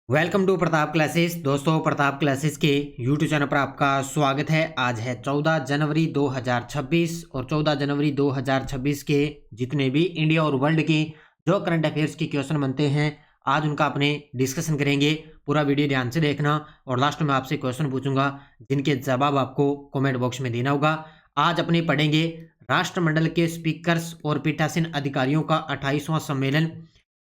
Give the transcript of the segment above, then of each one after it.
Welcome to Pratap classes. दोस्तों, Pratap classes के YouTube channel पर आपका स्वागत है। आज है 14 जनवरी 2026 और 14 जनवरी 2026 के जितने भी इंडिया और वर्ल्ड के जो करंट अफेयर्स के क्वेश्चन बनते हैं, आज उनका अपने डिस्कशन करेंगे। पूरा वीडियो ध्यान से देखना और लास्ट में आपसे क्वेश्चन पूछूंगा जिनके जवाब आपको कॉमेंट बॉक्स में देना होगा। आज अपने पढ़ेंगे राष्ट्रमंडल के स्पीकर्स और पीठासीन अधिकारियों का 28वां सम्मेलन,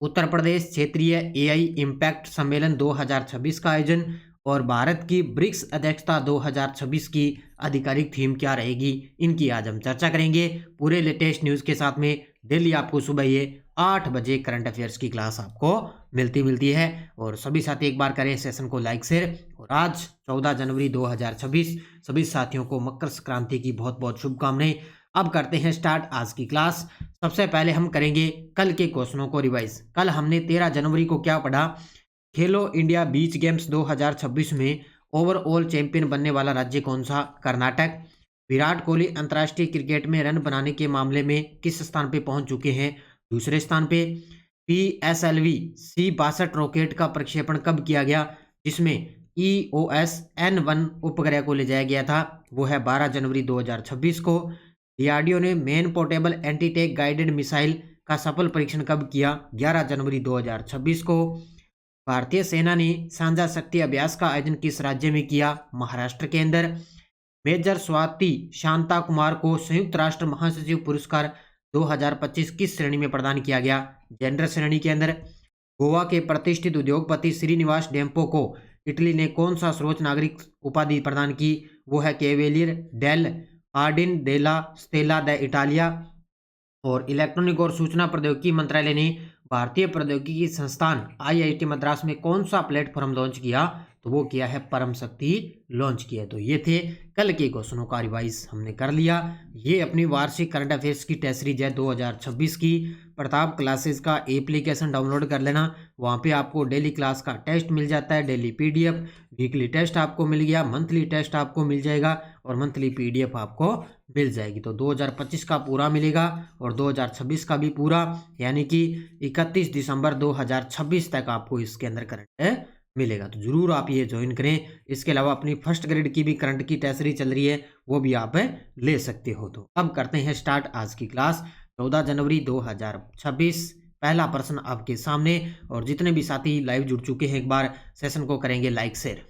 उत्तर प्रदेश क्षेत्रीय एआई इम्पैक्ट सम्मेलन 2026 का आयोजन और भारत की ब्रिक्स अध्यक्षता 2026 की आधिकारिक थीम क्या रहेगी, इनकी आज हम चर्चा करेंगे पूरे लेटेस्ट न्यूज़ के साथ में। डेली आपको सुबह ये 8 बजे करंट अफेयर्स की क्लास आपको मिलती है। और सभी साथी एक बार करें सेशन को लाइक शेयर। और आज 14 जनवरी 2026 सभी साथियों को मकर संक्रांति की बहुत बहुत शुभकामनाएं। अब करते हैं स्टार्ट आज की क्लास। सबसे पहले हम करेंगे कल के क्वेश्चनों को रिवाइज। कल हमने 13 जनवरी को क्या पढ़ा? खेलो इंडिया बीच गेम्स 2026 में ओवरऑल चैंपियन बनने वाला राज्य कौन सा? कर्नाटक। विराट कोहली अंतर्राष्ट्रीय क्रिकेट में रन बनाने के मामले में किस स्थान पे पहुंच चुके हैं? दूसरे स्थान पे। PSLV C-62 रॉकेट का प्रक्षेपण कब किया गया, जिसमें EOS N1 उपग्रह को ले जाया गया था? वो है 12 जनवरी 2026 को। डीआरडीओ ने main portable anti tank guided missile का सफल परीक्षण कब किया? 11 जनवरी 2026 को। भारतीय सेना ने साझा शक्ति अभ्यास का आयोजन किस राज्य में किया? महाराष्ट्र के अंदर। मेजर स्वाति शांता कुमार को संयुक्त राष्ट्र महासचिव पुरस्कार 2025 किस श्रेणी में प्रदान किया गया? जेंडर श्रेणी के अंदर। गोवा के प्रतिष्ठित उद्योगपति श्रीनिवास डेम्पो को इटली ने कौन सा सर्वोच्च नागरिक उपाधि प्रदान की? वो है Cavaliere dell Ordine della Stella d' Italia. और इलेक्ट्रॉनिक और सूचना प्रौद्योगिकी मंत्रालय ने भारतीय प्रौद्योगिकी संस्थान IIT मद्रास में कौन सा प्लेटफॉर्म लॉन्च किया? तो वो किया है परम शक्ति लॉन्च किया। तो ये थे कल के क्वेश्चनों का रिवाइज हमने कर लिया। ये अपनी वार्षिक करंट अफेयर्स की टेस्ट सीरीज है 2026 की। प्रताप क्लासेस का एप्लीकेशन डाउनलोड कर लेना, वहाँ पे आपको डेली क्लास का टेस्ट मिल जाता है, डेली PDF, वीकली टेस्ट आपको मिल गया, मंथली टेस्ट आपको मिल जाएगा और मंथली PDF आपको मिल जाएगी। तो 2025 का पूरा मिलेगा और 2026 का भी पूरा, यानी कि 31 दिसंबर 2026 तक आपको इसके अंदर करंट मिलेगा। तो जरूर आप ये ज्वाइन करें। इसके अलावा अपनी फर्स्ट ग्रेड की भी करंट की टेस्ट सीरीज चल रही है, वो भी आप ले सकते हो। तो अब करते हैं स्टार्ट आज की क्लास। 14 जनवरी 2026 पहला प्रश्न आपके सामने। और जितने भी साथी लाइव जुड़ चुके हैं, एक बार सेशन को करेंगे लाइक शेयर।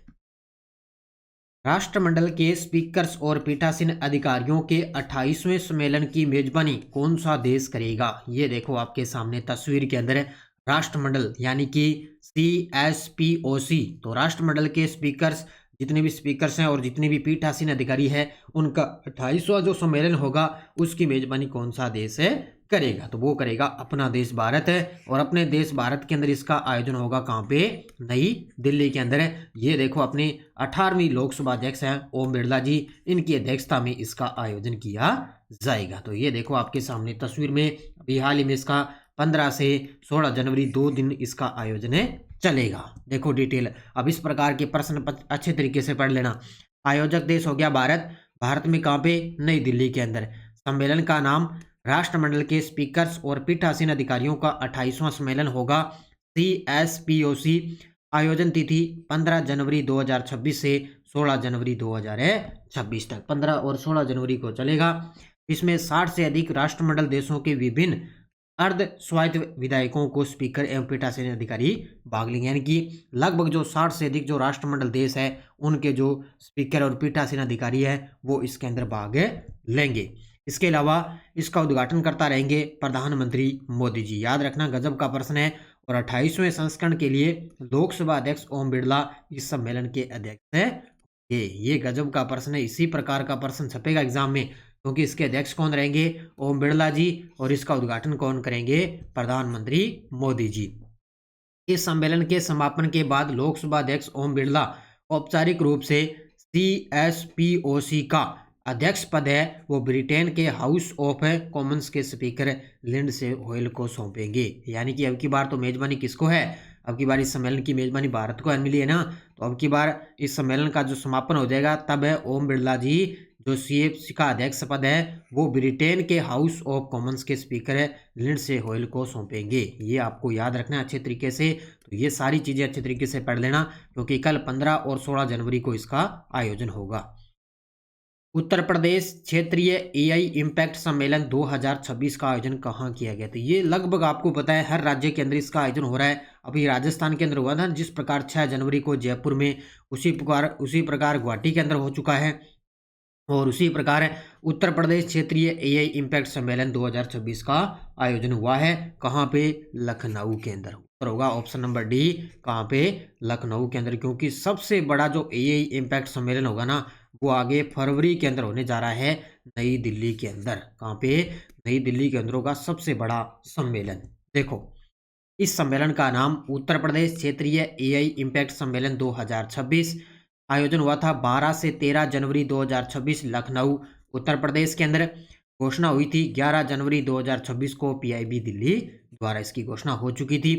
राष्ट्रमंडल के स्पीकर्स और पीठासीन अधिकारियों के 28वें सम्मेलन की मेजबानी कौन सा देश करेगा? ये देखो आपके सामने तस्वीर के अंदर राष्ट्रमंडल यानी कि CSPOC। तो राष्ट्रमंडल के स्पीकर्स, जितने भी स्पीकर्स हैं और जितने भी पीठासीन अधिकारी हैं, उनका 28वां जो सम्मेलन होगा उसकी मेजबानी कौन सा देश करेगा? तो वो करेगा अपना देश भारत है। और अपने देश भारत के अंदर इसका आयोजन होगा कहाँ पे? नई दिल्ली के अंदर। ये देखो अपने 18वीं लोकसभा अध्यक्ष हैं ओम बिरला जी, इनकी अध्यक्षता में इसका आयोजन किया जाएगा। तो ये देखो आपके सामने तस्वीर में, अभी हाल ही में इसका 15 से 16 जनवरी 2 दिन इसका आयोजन चलेगा। देखो डिटेल। अब इस प्रकार के प्रश्न अच्छे तरीके से पढ़ लेना। आयोजक देश हो गया भारत। भारत में कहाँ पे? नई दिल्ली के अंदर। सम्मेलन का नाम राष्ट्रमंडल के स्पीकर्स और पीठासीन अधिकारियों का 28वां सम्मेलन होगा, CSPOC। आयोजन तिथि 15 जनवरी 2026 से 16 जनवरी 2026 तक, 15 और 16 जनवरी को चलेगा। इसमें 60 से अधिक राष्ट्रमंडल देशों के विभिन्न अर्ध स्वायत्त विधायकों को स्पीकर एवं पीठासीन अधिकारी भाग लेंगे। यानी कि लगभग जो 60 से अधिक जो राष्ट्रमंडल देश है, उनके जो स्पीकर और पीठासीन अधिकारी है, वो इसके अंदर भाग लेंगे। इसके अलावा इसका उद्घाटन करता रहेंगे प्रधानमंत्री मोदी जी। याद रखना, गजब का प्रश्न है। और 28वें संस्करण के लिए लोकसभा अध्यक्ष ओम बिरला इस सम्मेलन के अध्यक्ष है। ये गजब का प्रश्न है। इसी प्रकार का प्रश्न छपेगा एग्जाम में, क्योंकि इसके अध्यक्ष कौन रहेंगे? ओम बिरला जी। और इसका उद्घाटन कौन करेंगे? प्रधानमंत्री मोदी जी। इस सम्मेलन के समापन के बाद लोकसभा अध्यक्ष ओम बिरला औपचारिक रूप से CSPOC का अध्यक्ष पद है वो ब्रिटेन के हाउस ऑफ कॉमन्स के स्पीकर लिंडसे होयल को सौंपेंगे। यानी कि अब की बार तो मेजबानी किसको है? अब की बार इस सम्मेलन की मेजबानी भारत को मिली है ना। तो अब की बार इस सम्मेलन का जो समापन हो जाएगा तब है ओम बिरला जी जो सीएफसी का अध्यक्ष पद है वो ब्रिटेन के हाउस ऑफ कॉमन्स के स्पीकर है लिंडसे होयल को सौंपेंगे। ये आपको याद रखना है अच्छे तरीके से। तो ये सारी चीज़ें अच्छे तरीके से पढ़ लेना, क्योंकि कल 15 और 16 जनवरी को इसका आयोजन होगा। उत्तर प्रदेश क्षेत्रीय एआई इम्पैक्ट सम्मेलन 2026 का आयोजन कहाँ किया गया था? ये लगभग आपको पता है हर राज्य के अंदर इसका आयोजन हो रहा है। अभी राजस्थान के अंदर हुआ था, जिस प्रकार 6 जनवरी को जयपुर में, उसी प्रकार गुवाहाटी के अंदर हो चुका है। और उसी प्रकार उत्तर प्रदेश क्षेत्रीय एआई इम्पैक्ट सम्मेलन 2026 का आयोजन हुआ है। कहाँ पे? लखनऊ के अंदर। उत्तर होगा ऑप्शन नंबर डी, कहाँ पे? लखनऊ के अंदर, क्योंकि सबसे बड़ा जो एआई इम्पैक्ट सम्मेलन होगा ना वो आगे फरवरी के अंदर होने जा रहा है नई दिल्ली के अंदर। कहाँ पे? नई दिल्ली के अंदर होगा सबसे बड़ा सम्मेलन। देखो, इस सम्मेलन का नाम उत्तर प्रदेश क्षेत्रीय एआई इम्पैक्ट सम्मेलन 2026 आयोजन हुआ था 12 से 13 जनवरी 2026 लखनऊ उत्तर प्रदेश के अंदर। घोषणा हुई थी 11 जनवरी 2026 को पीआईबी दिल्ली द्वारा इसकी घोषणा हो चुकी थी।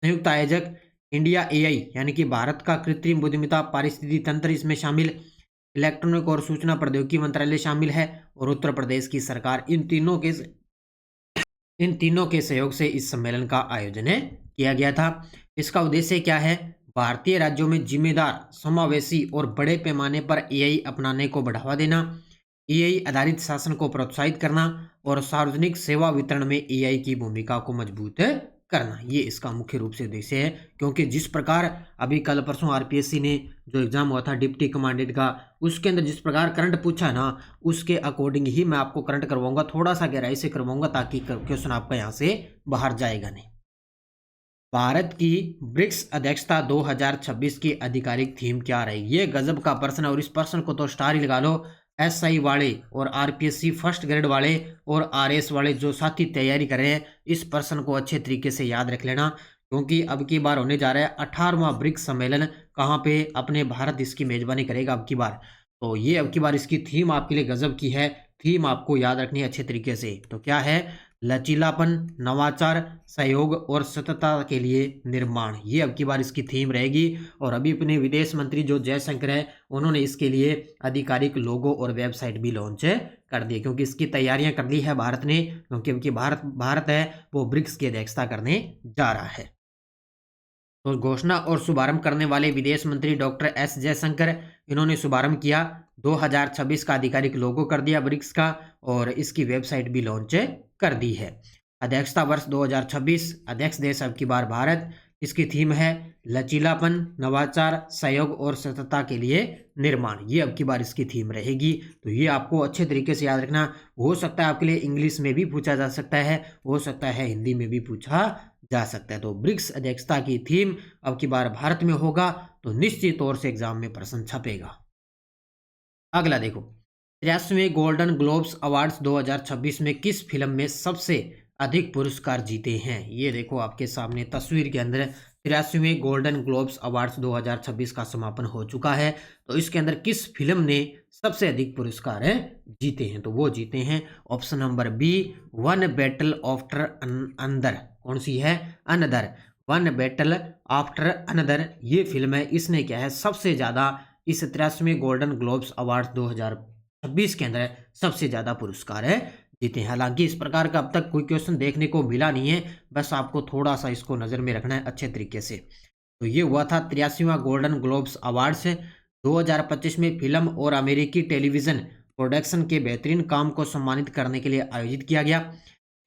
संयुक्त आयोजक इंडिया एआई यानी कि भारत का कृत्रिम बुद्धिमत्ता पारिस्थितिकी तंत्र इसमें शामिल, इलेक्ट्रॉनिक और सूचना प्रौद्योगिकी मंत्रालय शामिल है, और उत्तर प्रदेश की सरकार इन तीनों के सहयोग से इस सम्मेलन का आयोजन किया गया था। इसका उद्देश्य क्या है? भारतीय राज्यों में जिम्मेदार, समावेशी और बड़े पैमाने पर एआई अपनाने को बढ़ावा देना, एआई आधारित शासन को प्रोत्साहित करना और सार्वजनिक सेवा वितरण में एआई की भूमिका को मजबूत करना। ये इसका मुख्य रूप से उद्देश्य है। क्योंकि जिस प्रकार अभी कल परसों आरपीएससी ने जो एग्जाम हुआ था डिप्टी कमांडेंट का, उसके अंदर जिस प्रकार करंट पूछा है ना, उसके अकॉर्डिंग ही मैं आपको करंट करवाऊंगा, थोड़ा सा गहराई से करवाऊंगा, ताकि क्वेश्चन आपका यहाँ से बाहर जाएगा नहीं। भारत की ब्रिक्स अध्यक्षता 2026 की आधिकारिक थीम क्या रहेगी? ये गजब का प्रश्न है, और इस प्रश्न को तो स्टार ही लगा लो। एसआई वाले और आरपीएससी फर्स्ट ग्रेड वाले और आरएस वाले जो साथी तैयारी कर रहे हैं, इस प्रश्न को अच्छे तरीके से याद रख लेना, क्योंकि अब की बार होने जा रहा है 18वां ब्रिक्स सम्मेलन। कहाँ पे? अपने भारत इसकी मेजबानी करेगा अब की बार। तो ये अब की बार इसकी थीम आपके लिए गजब की है। थीम आपको याद रखनी है अच्छे तरीके से। तो क्या है? लचीलापन, नवाचार, सहयोग और सततता के लिए निर्माण। ये अब की बार इसकी थीम रहेगी। और अभी अपने विदेश मंत्री जो जयशंकर है, उन्होंने इसके लिए आधिकारिक लोगो और वेबसाइट भी लॉन्च कर दी, क्योंकि इसकी तैयारियां कर ली है भारत ने, क्योंकि अब की भारत है वो ब्रिक्स की अध्यक्षता करने जा रहा है। तो घोषणा और शुभारंभ करने वाले विदेश मंत्री डॉक्टर एस जयशंकर, इन्होंने शुभारंभ किया, 2026 का आधिकारिक लोगो कर दिया ब्रिक्स का, और इसकी वेबसाइट भी लॉन्च कर दी है। अध्यक्षता वर्ष 2026, अध्यक्ष देश अब की बार भारत। इसकी थीम है लचीलापन, नवाचार, सहयोग और सततता के लिए निर्माण। ये अब की बार इसकी थीम रहेगी। तो ये आपको अच्छे तरीके से याद रखना। हो सकता है आपके लिए इंग्लिश में भी पूछा जा सकता है, हो सकता है हिंदी में भी पूछा जा सकता है। तो ब्रिक्स अध्यक्षता की थीम अब की बार भारत में होगा, तो निश्चित तौर से एग्जाम में प्रश्न छपेगा। अगला देखो, 83वें गोल्डन ग्लोब्स अवार्ड्स 2026 में किस फिल्म में सबसे अधिक पुरस्कार जीते हैं? ये देखो आपके सामने तस्वीर के अंदर 83वें गोल्डन ग्लोब्स अवार्ड्स 2026 का समापन हो चुका है। तो इसके अंदर किस फिल्म ने सबसे अधिक पुरस्कार जीते हैं? तो वो जीते हैं option number B, one battle after another. कौन सी है? Another. One battle after another ये फिल्म है। इसने क्या है सबसे ज्यादा इस 83वें गोल्डन ग्लोब्स अवार्ड 2026 के अंदर सबसे ज्यादा पुरस्कार जीते हैं। हालांकि इस प्रकार का अब तक कोई क्वेश्चन देखने को मिला नहीं है, बस आपको थोड़ा सा इसको नजर में रखना है अच्छे तरीके से। तो ये हुआ था 83वां गोल्डन ग्लोब्स अवार्ड्स 2025 में फिल्म और अमेरिकी टेलीविजन प्रोडक्शन के बेहतरीन काम को सम्मानित करने के लिए आयोजित किया गया।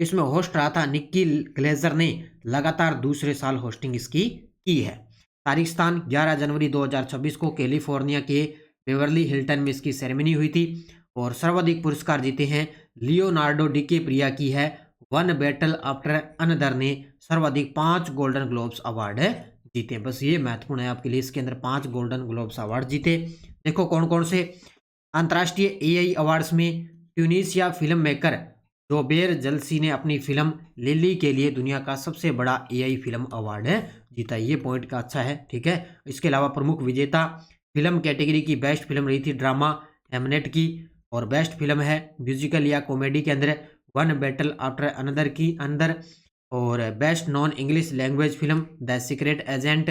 इसमें होस्ट रहा था निक्की ग्लेजर ने लगातार दूसरे साल होस्टिंग इसकी की है। तारीख स्थान 11 जनवरी 2026 को कैलिफोर्निया के बेवर्ली हिल्टन में इसकी सेरेमनी हुई थी। और सर्वाधिक पुरस्कार जीते हैं लियोनार्डो डिकैप्रियो की है। वन बैटल आफ्टर अनदर ने सर्वाधिक 5 गोल्डन ग्लोब्स अवार्ड जीते। बस ये महत्वपूर्ण है आपके लिए, इसके अंदर 5 गोल्डन ग्लोब्स अवार्ड जीते। देखो कौन कौन से। अंतर्राष्ट्रीय एआई अवार्ड्स में ट्यूनीशिया फिल्म मेकर जोबेर जलसी ने अपनी फिल्म लिली के लिए दुनिया का सबसे बड़ा एआई फिल्म अवार्ड जीता। ये पॉइंट का अच्छा है, ठीक है। इसके अलावा प्रमुख विजेता फिल्म कैटेगरी की बेस्ट फिल्म रही थी ड्रामा हेमनेट की, और बेस्ट फिल्म है म्यूजिकल या कॉमेडी के अंदर वन बैटल आफ्टर अनदर की अंदर, और best non English language film the secret agent.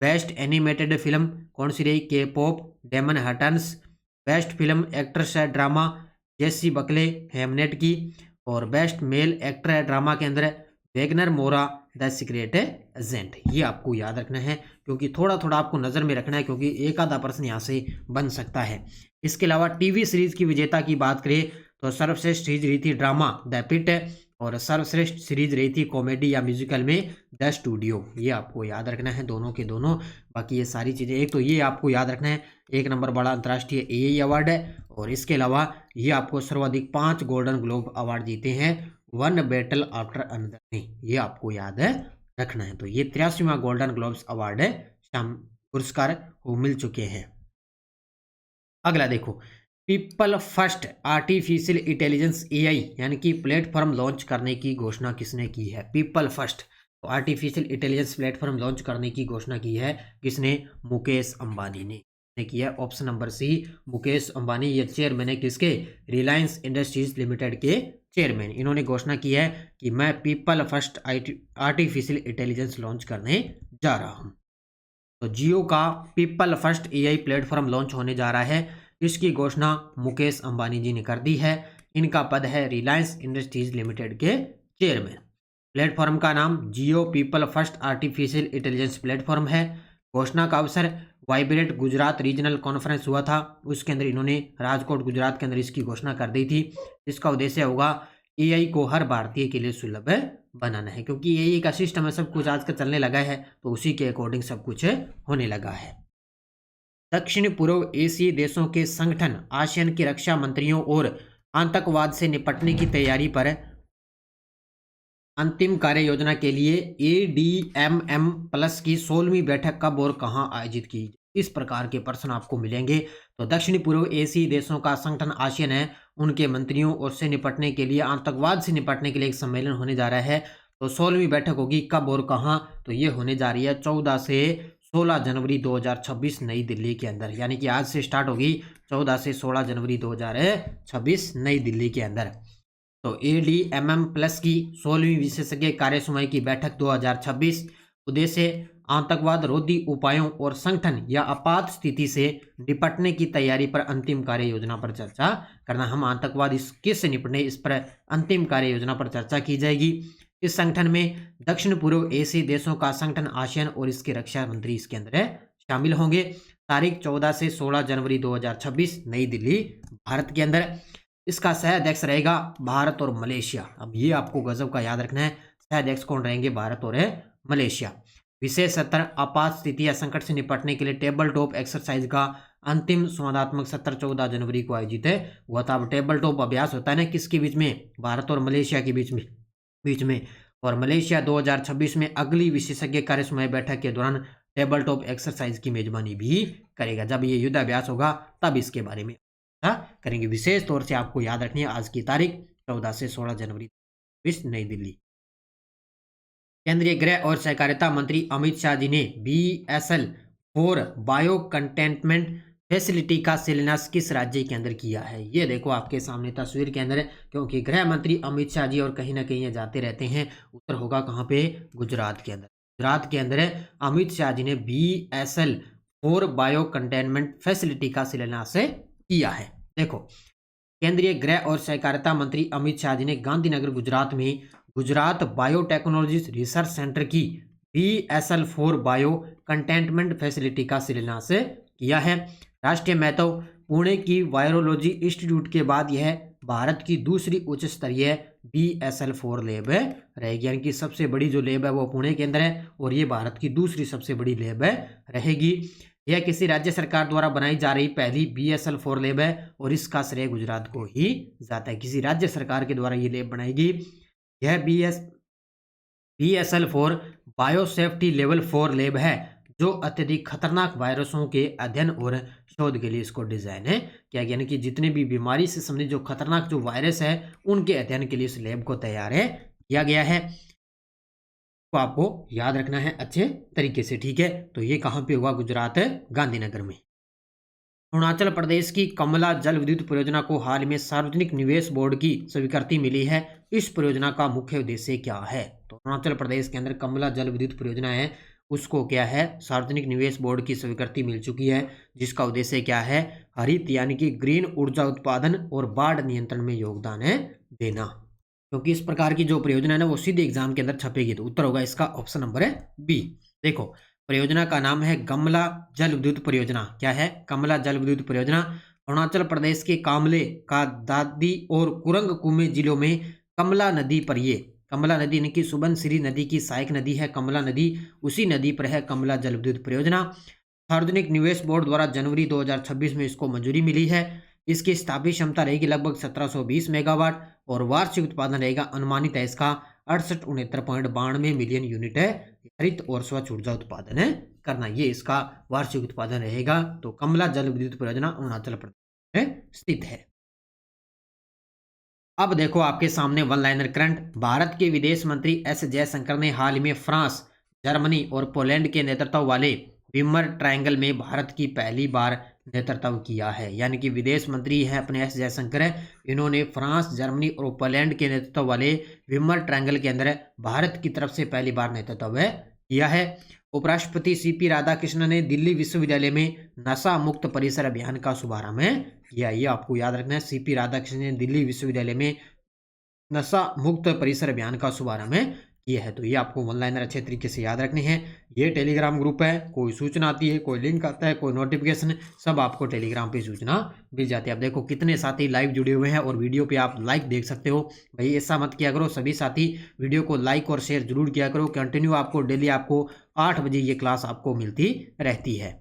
Best animated film कौन सी रही? K pop demon hunters. Best film actress है ड्रामा जेसी बकले हेमनेट की, और बेस्ट मेल एक्टर है ड्रामा के अंदर वेगनर मोरा द सीक्रेट एजेंट। ये आपको याद रखना है क्योंकि थोड़ा थोड़ा आपको नज़र में रखना है क्योंकि एक आधा प्रश्न यहाँ से बन सकता है। इसके अलावा टीवी सीरीज की विजेता की बात करें तो सर्वश्रेष्ठ सीरीज रही थी ड्रामा द पिट, और सर्वश्रेष्ठ सीरीज रही थी कॉमेडी या म्यूजिकल में द स्टूडियो। ये आपको याद रखना है दोनों के दोनों। बाकी ये सारी चीज़ें, एक तो ये आपको याद रखना है 1 नंबर बड़ा अंतर्राष्ट्रीय एए अवार्ड है, और इसके अलावा ये आपको सर्वाधिक 5 गोल्डन ग्लोब अवार्ड जीते हैं वन बैटल आफ्टर अनदर में। ये आपको याद है रखना है। तो ये 83वां गोल्डन ग्लोब्स अवार्ड है, पुरस्कार वो मिल चुके हैं। अगला देखो, people first artificial intelligence AI यानी कि प्लेटफॉर्म लॉन्च करने की घोषणा किसने की है? पीपल फर्स्ट तो आर्टिफिशियल इंटेलिजेंस प्लेटफॉर्म लॉन्च करने की घोषणा की है किसने? मुकेश अंबानी ने किया है। Option number C Mukesh Ambani. ये चेयरमैन है किसके? रिलायंस इंडस्ट्रीज लिमिटेड के चेयरमैन। इन्होंने घोषणा की है कि मैं people first artificial intelligence launch करने जा रहा हूं। तो जियो का people first AI platform launch होने जा रहा है। इसकी घोषणा मुकेश अंबानी जी ने कर दी है। इनका पद है रिलायंस इंडस्ट्रीज लिमिटेड के चेयरमैन। प्लेटफॉर्म का नाम Jio people first artificial intelligence platform है। घोषणा का अवसर वाइब्रेंट गुजरात रीजनल कॉन्फ्रेंस हुआ था, उसके अंदर इन्होंने राजकोट गुजरात के अंदर इसकी घोषणा कर दी थी। इसका उद्देश्य होगा एआई को हर भारतीय के लिए सुलभ बनाना है, क्योंकि एआई का सिस्टम है, सब कुछ आजकल चलने लगा है, तो उसी के अकॉर्डिंग सब कुछ होने लगा है। दक्षिण पूर्व एशियाई देशों के संगठन आसियान की रक्षा मंत्रियों और आतंकवाद से निपटने की तैयारी पर अंतिम कार्य योजना के लिए ADMM प्लस की 16वीं बैठक कब और कहां आयोजित की? इस प्रकार के प्रश्न आपको मिलेंगे। तो दक्षिण पूर्व एशियाई देशों का संगठन आसियान है, उनके मंत्रियों और से निपटने के लिए, आतंकवाद से निपटने के लिए एक सम्मेलन होने जा रहा है। तो 16वीं बैठक होगी कब और कहां? तो ये होने जा रही है 14 से 16 जनवरी 2026 नई दिल्ली के अंदर, यानी कि आज से स्टार्ट होगी 14 से 16 जनवरी 2026 नई दिल्ली के अंदर। तो ADMM प्लस की 16वीं विशेषज्ञ कार्य समूह की बैठक 2026। उद्देश्य आतंकवाद रोधी उपायों और संगठन या आपात स्थिति से निपटने की तैयारी पर अंतिम कार्य योजना पर चर्चा करना। हम आतंकवाद किससे निपटने, इस पर अंतिम कार्य योजना पर चर्चा की जाएगी। इस संगठन में दक्षिण पूर्व एशियाई देशों का संगठन आसियान और इसके रक्षा मंत्री इसके अंदर शामिल होंगे। तारीख 14 से 16 जनवरी 2026 नई दिल्ली भारत के अंदर। इसका सह अध्यक्ष रहेगा भारत और मलेशिया। अब ये आपको गजब का याद रखना है, सह अध्यक्ष कौन रहेंगे? भारत और मलेशिया। विशेष सत्र आपात स्थिति या संकट से निपटने के लिए टेबल टॉप एक्सरसाइज का अंतिम संवादात्मक सत्र 14 जनवरी को आयोजित हुआ था। अब टेबल टॉप अभ्यास होता है ना किसके बीच में? भारत और मलेशिया के बीच में। और मलेशिया 2026 में अगली विशेषज्ञ कार्य समूह बैठक के दौरान टेबल टॉप एक्सरसाइज की मेजबानी भी करेगा। जब ये युद्धाभ्यास होगा तब इसके बारे में करेंगे। विशेष तौर से आपको याद रखनी है आज की तारीख 14 से 16 जनवरी नई दिल्ली। केंद्रीय गृह और सहकारिता मंत्री अमित शाह जी ने BSL-4 बायो कंटेनमेंट फैसिलिटी का शिलान्यास किस राज्य के अंदर किया है? ये देखो आपके सामने तस्वीर के अंदर, क्योंकि गृह मंत्री अमित शाह जी और कहीं ना कहीं जाते रहते हैं। उत्तर होगा कहाँ पे? गुजरात के अंदर। गुजरात के अंदर अमित शाह जी ने BSL-4 बायो कंटेनमेंट फैसिलिटी का शिलान्यास किया है। देखो, केंद्रीय गृह और सहकारिता मंत्री अमित शाह जी ने गांधीनगर गुजरात में गुजरात बायोटेक्नोलॉजी रिसर्च सेंटर की BSL-4 बायो कंटेनमेंट फैसिलिटी का शिलान्यास किया है। राष्ट्रीय महत्व पुणे की वायरोलॉजी इंस्टीट्यूट के बाद यह भारत की दूसरी उच्च स्तरीय BSL-4 लैब रहेगी, यानी कि सबसे बड़ी जो लैब है वो पुणे के अंदर है, और ये भारत की दूसरी सबसे बड़ी लैब रहेगी। यह किसी राज्य सरकार द्वारा बनाई जा रही पहली BSL-4 लैब है, और इसका श्रेय गुजरात को ही जाता है। किसी राज्य सरकार के द्वारा ये लैब बनाएगी। यह BSL-4 बायोसेफ्टी लेवल 4 लैब है, जो अत्यधिक खतरनाक वायरसों के अध्ययन और शोध के लिए इसको डिजाइन किया गया, यानी कि जितने भी बीमारी से संबंधित जो खतरनाक जो वायरस है उनके अध्ययन के लिए इस लैब को तैयार किया गया है। तो आपको याद रखना है अच्छे तरीके से, ठीक है। तो ये कहाँ पे हुआ? गुजरात गांधीनगर में। अरुणाचल प्रदेश की कमला जल विद्युत परियोजना को हाल में सार्वजनिक निवेश बोर्ड की स्वीकृति मिली है। इस परियोजना का मुख्य उद्देश्य क्या है? तो अरुणाचल प्रदेश के अंदर कमला जल विद्युत परियोजना है, उसको क्या है, सार्वजनिक निवेश बोर्ड की स्वीकृति मिल चुकी है, जिसका उद्देश्य क्या है, हरित यानी कि ग्रीन ऊर्जा उत्पादन और बाढ़ नियंत्रण में योगदान है देना। क्योंकि इस प्रकार की जो परियोजना है ना वो सीधे एग्जाम के अंदर छपेगी, तो उत्तर होगा इसका ऑप्शन नंबर है बी। देखो परियोजना का नाम है कमला जल विद्युत परियोजना। क्या है, कमला जल विद्युत परियोजना। अरुणाचल प्रदेश के कामले का दादी और कुरंग कुमे जिलों में कमला नदी पर, ये कमला नदी यानी कि सुबनसिरी नदी की सहायक नदी है कमला नदी, उसी नदी पर है कमला जल विद्युत परियोजना। सार्वजनिक निवेश बोर्ड द्वारा जनवरी 2026 में इसको मंजूरी मिली है। इसकी स्थापित क्षमता रहेगी लगभग 1720 मेगावाट और वार्षिक उत्पादन रहेगा, अनुमानित है इसका 6869.92 मिलियन यूनिट है हरित और स्वच्छ ऊर्जा उत्पादन है करना, ये इसका वार्षिक उत्पादन रहेगा। तो कमला जल विद्युत परियोजना अरुणाचल प्रदेश में स्थित है। अब देखो आपके सामने वन लाइनर करंट। भारत के विदेश मंत्री एस जयशंकर ने हाल ही में फ्रांस, जर्मनी और पोलैंड के नेतृत्व वाले विमर ट्रायंगल में भारत की पहली बार नेतृत्व किया है। यानी कि विदेश मंत्री हैं अपने एस जयशंकर है, इन्होंने फ्रांस, जर्मनी और पोलैंड के नेतृत्व वाले विमर ट्रायंगल के अंदर भारत की तरफ से पहली बार नेतृत्व किया है। उपराष्ट्रपति सीपी राधाकृष्णन ने दिल्ली विश्वविद्यालय में नशा मुक्त परिसर अभियान का शुभारंभ किया। ये आपको याद रखना है, सीपी राधाकृष्णन ने दिल्ली विश्वविद्यालय में नशा मुक्त परिसर अभियान का शुभारंभ किया है। तो ये आपको वन लाइनर अच्छे तरीके से याद रखने हैं। ये टेलीग्राम ग्रुप है, कोई सूचना आती है, कोई लिंक आता है, कोई नोटिफिकेशन, सब आपको टेलीग्राम पे सूचना मिल जाती है। अब देखो कितने साथी लाइव जुड़े हुए हैं और वीडियो पे आप लाइक देख सकते हो। भाई ऐसा मत किया करो, सभी साथी वीडियो को लाइक और शेयर जरूर किया करो। कंटिन्यू आपको डेली आपको 8 बजे ये क्लास आपको मिलती रहती है।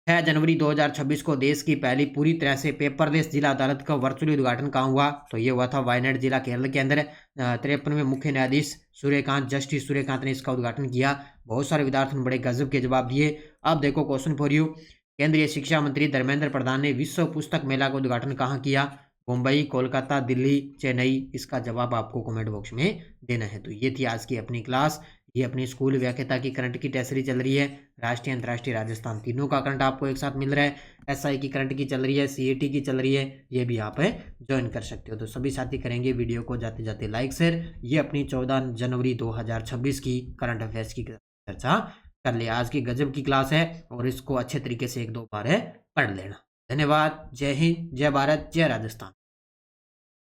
6 जनवरी 2026 को देश की पहली पूरी तरह से पेपरलेस जिला अदालत का वर्चुअली उद्घाटन कहाँ हुआ, तो ये हुआ था वायनाड जिला केरल के अंदर। 53वें मुख्य न्यायाधीश जस्टिस सूर्यकांत ने इसका उद्घाटन किया। बहुत सारे विद्यार्थियों ने बड़े गजब के जवाब दिए। अब देखो क्वेश्चन फॉर यू, केंद्रीय शिक्षा मंत्री धर्मेंद्र प्रधान ने विश्व पुस्तक मेला का उद्घाटन कहाँ किया, मुंबई, कोलकाता, दिल्ली, चेन्नई। इसका जवाब आपको कमेंट बॉक्स में देना है। तो ये थी आज की अपनी क्लास। ये अपनी स्कूल व्याख्याता की करंट की टेस्ट सीरीज चल रही है, राष्ट्रीय, अंतर्राष्ट्रीय, राजस्थान तीनों का करंट आपको एक साथ मिल रहा है। एसआई की करंट की चल रही है, सीएटी की चल रही है, ये भी आप ज्वाइन कर सकते हो। तो सभी साथी करेंगे वीडियो को जाते जाते लाइक शेयर। ये अपनी 14 जनवरी 2026 की करंट अफेयर्स की चर्चा कर ले। आज की गजब की क्लास है और इसको अच्छे तरीके से 1-2 बार पढ़ लेना। धन्यवाद। जय हिंद, जय भारत, जय राजस्थान।